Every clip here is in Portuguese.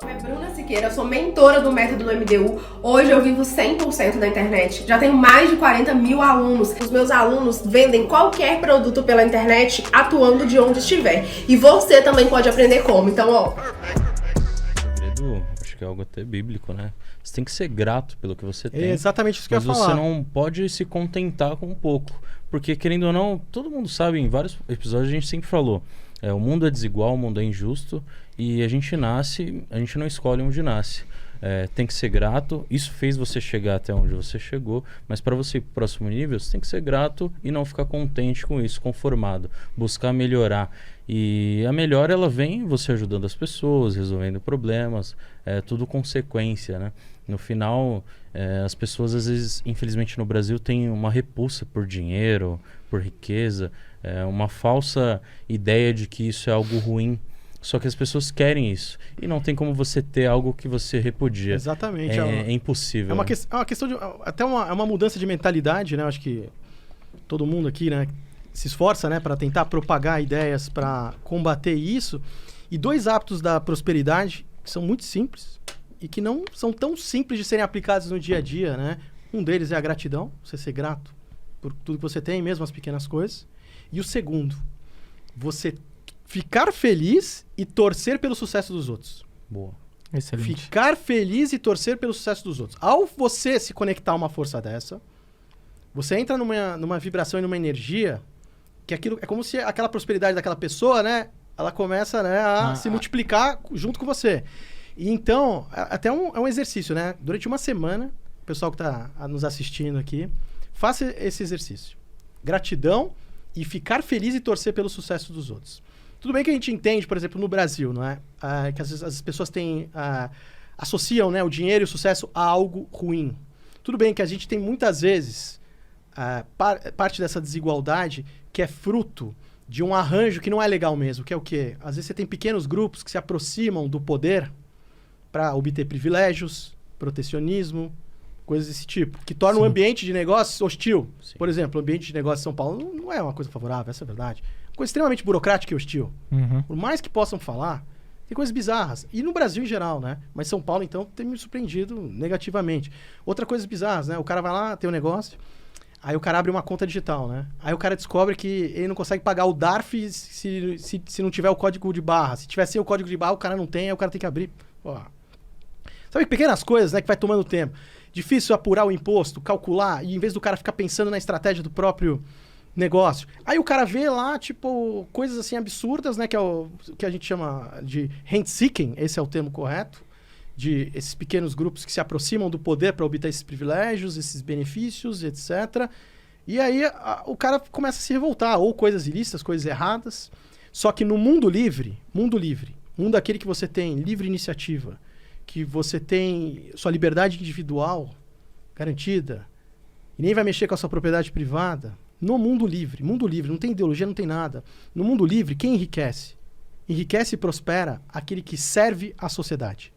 Meu nome é Bruna Siqueira, eu sou mentora do método do MDU. Hoje eu vivo 100% da internet. Já tenho mais de 40 mil alunos. Os meus alunos vendem qualquer produto pela internet, atuando de onde estiver. E você também pode aprender como. Então, ó... O segredo, acho que é algo até bíblico, né? Você tem que ser grato pelo que você tem. É exatamente isso que eu ia falar. Mas você não pode se contentar com pouco. Porque, querendo ou não, todo mundo sabe, em vários episódios a gente sempre falou, o mundo é desigual, o mundo é injusto e a gente não escolhe onde nasce. Tem que ser grato, isso fez você chegar até onde você chegou, mas para você ir pro próximo nível, você tem que ser grato e não ficar contente com isso, conformado, buscar melhorar. E a melhora, ela vem você ajudando as pessoas, resolvendo problemas, tudo consequência, né? No final, as pessoas às vezes, infelizmente no Brasil, têm uma repulsa por dinheiro, por riqueza, uma falsa ideia de que isso é algo ruim. Só que as pessoas querem isso. E não tem como você ter algo que você repudia. Exatamente. É impossível. É uma questão de... Até uma mudança de mentalidade, né? Eu acho que todo mundo aqui, né, se esforça, né, para tentar propagar ideias para combater isso. E 2 hábitos da prosperidade que são muito simples e que não são tão simples de serem aplicados no dia a dia, né? Um deles é a gratidão, você ser grato por tudo que você tem, mesmo as pequenas coisas. E o segundo, você ficar feliz e torcer pelo sucesso dos outros. Boa. Excelente. Ficar feliz e torcer pelo sucesso dos outros. Ao você se conectar a uma força dessa, você entra numa vibração e numa energia que aquilo é como se aquela prosperidade daquela pessoa, né, ela começa, né, a se multiplicar junto com você. E então, até é um exercício, né? Durante uma semana, o pessoal que está nos assistindo aqui, faça esse exercício. Gratidão e ficar feliz e torcer pelo sucesso dos outros. Tudo bem que a gente entende, por exemplo, no Brasil, não é? Que às vezes as pessoas associam, né, o dinheiro e o sucesso a algo ruim. Tudo bem que a gente tem muitas vezes parte dessa desigualdade que é fruto de um arranjo que não é legal mesmo, que é o quê? Às vezes você tem pequenos grupos que se aproximam do poder para obter privilégios, protecionismo, coisas desse tipo, que tornam o ambiente de negócios hostil. Sim. Por exemplo, o ambiente de negócios em São Paulo não é uma coisa favorável, essa é a verdade. Coisa extremamente burocrática e hostil. Uhum. Por mais que possam falar, tem coisas bizarras. E no Brasil em geral, né? Mas São Paulo, então, tem me surpreendido negativamente. Outra coisa bizarra, né? O cara vai lá, tem um negócio, aí o cara abre uma conta digital, né? Aí o cara descobre que ele não consegue pagar o DARF se não tiver o código de barra. Se tiver sem o código de barra, o cara não tem, aí o cara tem que abrir. Pô. Sabe, pequenas coisas, né, que vai tomando tempo. Difícil apurar o imposto, calcular, e em vez do cara ficar pensando na estratégia do próprio negócio. Aí o cara vê lá, tipo, coisas assim absurdas, né, que é o que a gente chama de rent-seeking, esse é o termo correto, de esses pequenos grupos que se aproximam do poder para obter esses privilégios, esses benefícios, etc. E aí o cara começa a se revoltar, ou coisas ilícitas, coisas erradas. Só que no mundo livre, mundo aquele que você tem livre iniciativa, que você tem sua liberdade individual garantida, e nem vai mexer com a sua propriedade privada, no mundo livre, não tem ideologia, não tem nada. No mundo livre, quem enriquece? Enriquece e prospera aquele que serve à sociedade.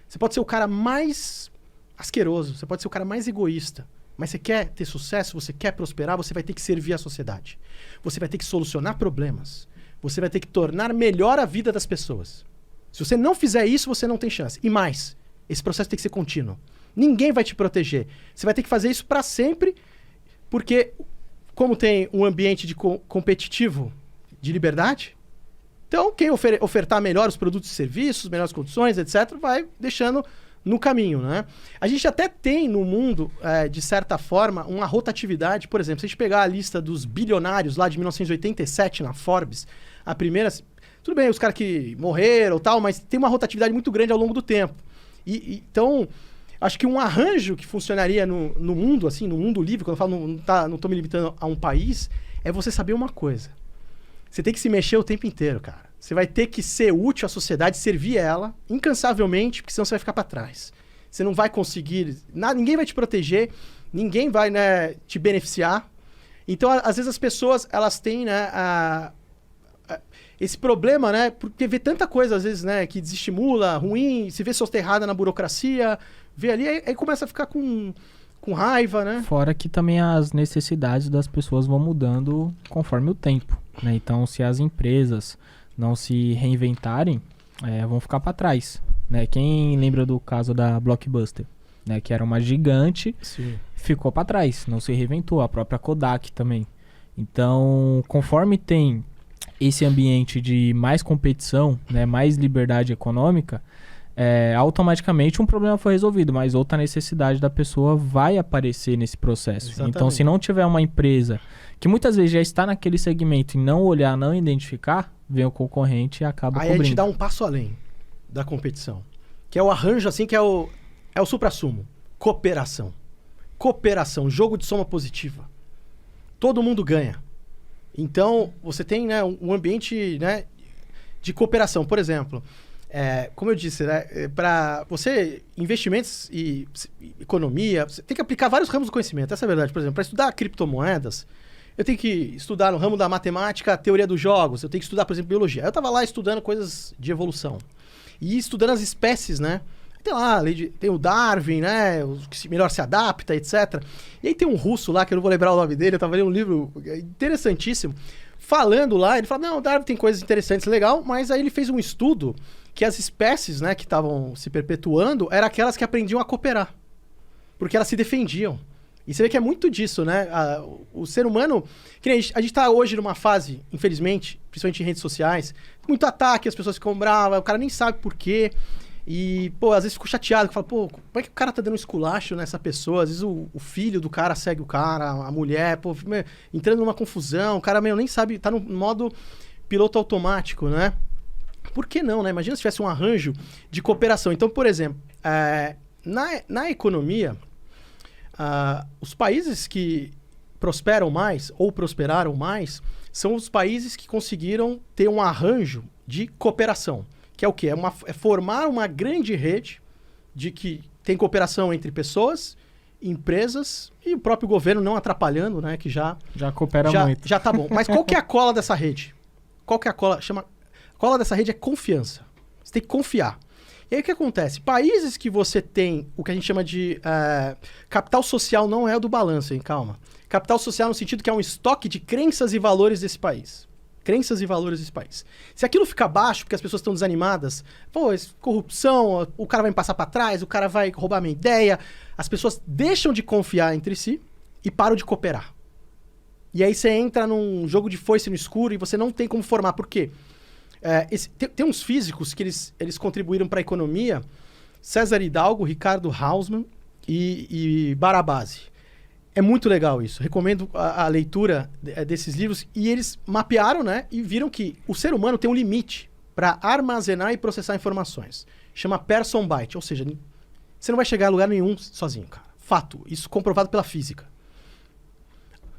Você pode ser o cara mais asqueroso, você pode ser o cara mais egoísta, mas você quer ter sucesso, você quer prosperar, você vai ter que servir à sociedade. Você vai ter que solucionar problemas. Você vai ter que tornar melhor a vida das pessoas. Se você não fizer isso, você não tem chance. E mais, esse processo tem que ser contínuo. Ninguém vai te proteger. Você vai ter que fazer isso para sempre, porque como tem um ambiente de competitivo de liberdade, então quem ofertar melhor os produtos e serviços, melhores condições, etc., vai deixando no caminho, né? A gente até tem no mundo, de certa forma, uma rotatividade. Por exemplo, se a gente pegar a lista dos bilionários lá de 1987 na Forbes, a primeira... Tudo bem, os caras que morreram e tal, mas tem uma rotatividade muito grande ao longo do tempo. Então, acho que um arranjo que funcionaria no mundo, assim, no mundo livre, quando eu falo não tô me limitando a um país, é você saber uma coisa. Você tem que se mexer o tempo inteiro, cara. Você vai ter que ser útil à sociedade, servir ela incansavelmente, porque senão você vai ficar para trás. Você não vai conseguir... ninguém vai te proteger, ninguém vai, né, te beneficiar. Então, às vezes as pessoas, elas têm, né, esse problema, né? Porque vê tanta coisa, às vezes, né? Que desestimula, ruim, se vê soterrada na burocracia, vê ali, aí começa a ficar com raiva, né? Fora que também as necessidades das pessoas vão mudando conforme o tempo, né? Então, se as empresas não se reinventarem, vão ficar para trás, né? Quem lembra do caso da Blockbuster, né? Que era uma gigante, Sim. ficou para trás, não se reinventou. A própria Kodak também. Então, conforme tem esse ambiente de mais competição, né? Mais liberdade econômica, automaticamente um problema foi resolvido, mas outra necessidade da pessoa vai aparecer nesse processo. Exatamente. Então, se não tiver uma empresa que muitas vezes já está naquele segmento e não olhar, não identificar, vem o concorrente e acaba Aí a gente cobrindo. dá um passo além da competição. Que é o arranjo, assim, que é o suprassumo. Cooperação. Cooperação, jogo de soma positiva. Todo mundo ganha. Então, você tem, né, um ambiente, né, de cooperação. Por exemplo, como eu disse, né, para você, investimentos e economia, você tem que aplicar vários ramos do conhecimento. Essa é a verdade. Por exemplo, para estudar criptomoedas, eu tenho que estudar no ramo da matemática a teoria dos jogos. Eu tenho que estudar, por exemplo, biologia. Eu estava lá estudando coisas de evolução. E estudando as espécies, né? Tem lá, tem o Darwin, né? O que melhor se adapta, etc. E aí tem um russo lá, que eu não vou lembrar o nome dele, eu tava lendo um livro interessantíssimo, falando lá, ele fala, não, o Darwin tem coisas interessantes, legal, mas aí ele fez um estudo que as espécies, né, que estavam se perpetuando, eram aquelas que aprendiam a cooperar. Porque elas se defendiam. E você vê que é muito disso, né? O ser humano... Que nem a gente tá hoje numa fase, infelizmente, principalmente em redes sociais, muito ataque, as pessoas ficam bravas, o cara nem sabe por quê. E, pô, às vezes fico chateado, falo, pô, como é que o cara tá dando um esculacho nessa pessoa? Às vezes o filho do cara segue o cara, a mulher, pô, entrando numa confusão, o cara meio nem sabe, tá no modo piloto automático, né? Por que não, né? Imagina se tivesse um arranjo de cooperação. Então, por exemplo, na economia... os países que prosperam mais ou prosperaram mais são os países que conseguiram ter um arranjo de cooperação, que é o quê? É formar uma grande rede de que tem cooperação entre pessoas, empresas e o próprio governo não atrapalhando, né? Que já coopera muito. Já tá bom. Mas qual que é a cola dessa rede? Qual que é a cola? A cola dessa rede é confiança. Você tem que confiar. E aí o que acontece? Países que você tem o que a gente chama de capital social não é o do balanço, hein? Calma. Capital social no sentido que é um estoque de crenças e valores desse país. Crenças e valores desse país. Se aquilo ficar baixo, porque as pessoas estão desanimadas, pô, corrupção, o cara vai me passar para trás, o cara vai roubar minha ideia, as pessoas deixam de confiar entre si e param de cooperar. E aí você entra num jogo de foice no escuro e você não tem como formar. Por quê? Tem uns físicos que eles contribuíram para a economia, César Hidalgo, Ricardo Hausmann e Barabasi. É muito legal isso. Recomendo a leitura desses livros. E eles mapearam, né? E viram que o ser humano tem um limite para armazenar e processar informações. Chama person byte. Ou seja, você não vai chegar a lugar nenhum sozinho, cara. Fato. Isso comprovado pela física.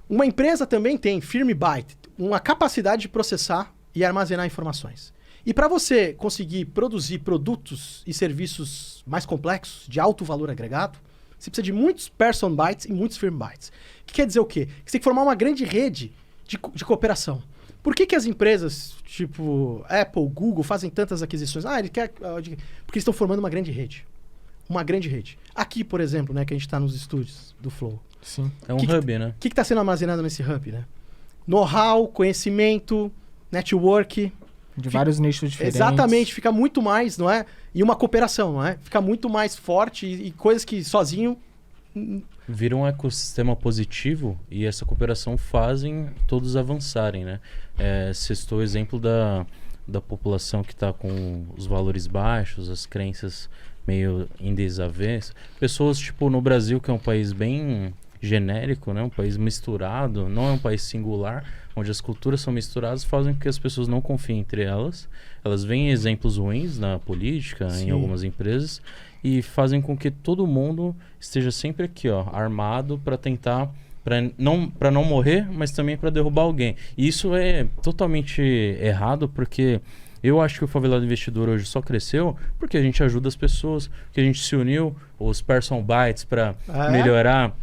Uma empresa também tem firm byte, uma capacidade de processar e armazenar informações. E para você conseguir produzir produtos e serviços mais complexos, de alto valor agregado, você precisa de muitos person bytes e muitos firm bytes. Que quer dizer o quê? Que você tem que formar uma grande rede de cooperação. Por que as empresas, tipo Apple, Google, fazem tantas aquisições? Porque eles estão formando uma grande rede. Uma grande rede. Aqui, por exemplo, né, que a gente está nos estúdios do Flow. Sim. É um hub, né? O que está sendo armazenado nesse hub, né? Know-how, conhecimento, network. De vários nichos diferentes. Exatamente, fica muito mais, não é? E uma cooperação, não é? Fica muito mais forte e coisas que sozinho... Vira um ecossistema positivo e essa cooperação fazem todos avançarem, né? Você citou o exemplo da população que está com os valores baixos, as crenças meio em desavença. Pessoas, tipo, no Brasil, que é um país bem genérico, né? Um país misturado, não é um país singular, onde as culturas são misturadas, fazem com que as pessoas não confiem entre elas. Elas veem exemplos ruins na política, Sim. em algumas empresas, e fazem com que todo mundo esteja sempre aqui, ó, armado para tentar, para não morrer, mas também para derrubar alguém. E isso é totalmente errado, porque eu acho que o Favelado Investidor hoje só cresceu porque a gente ajuda as pessoas, que a gente se uniu, os person bytes, para melhorar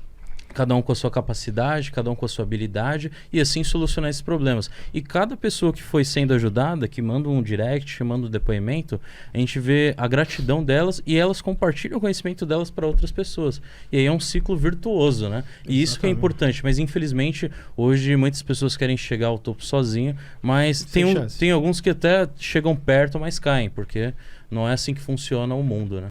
cada um com a sua capacidade, cada um com a sua habilidade, e assim solucionar esses problemas. E cada pessoa que foi sendo ajudada, que manda um direct, manda um depoimento, a gente vê a gratidão delas e elas compartilham o conhecimento delas para outras pessoas. E aí é um ciclo virtuoso, né? E isso que é importante, mas infelizmente hoje muitas pessoas querem chegar ao topo sozinho, mas tem alguns que até chegam perto, mas caem, porque não é assim que funciona o mundo, né?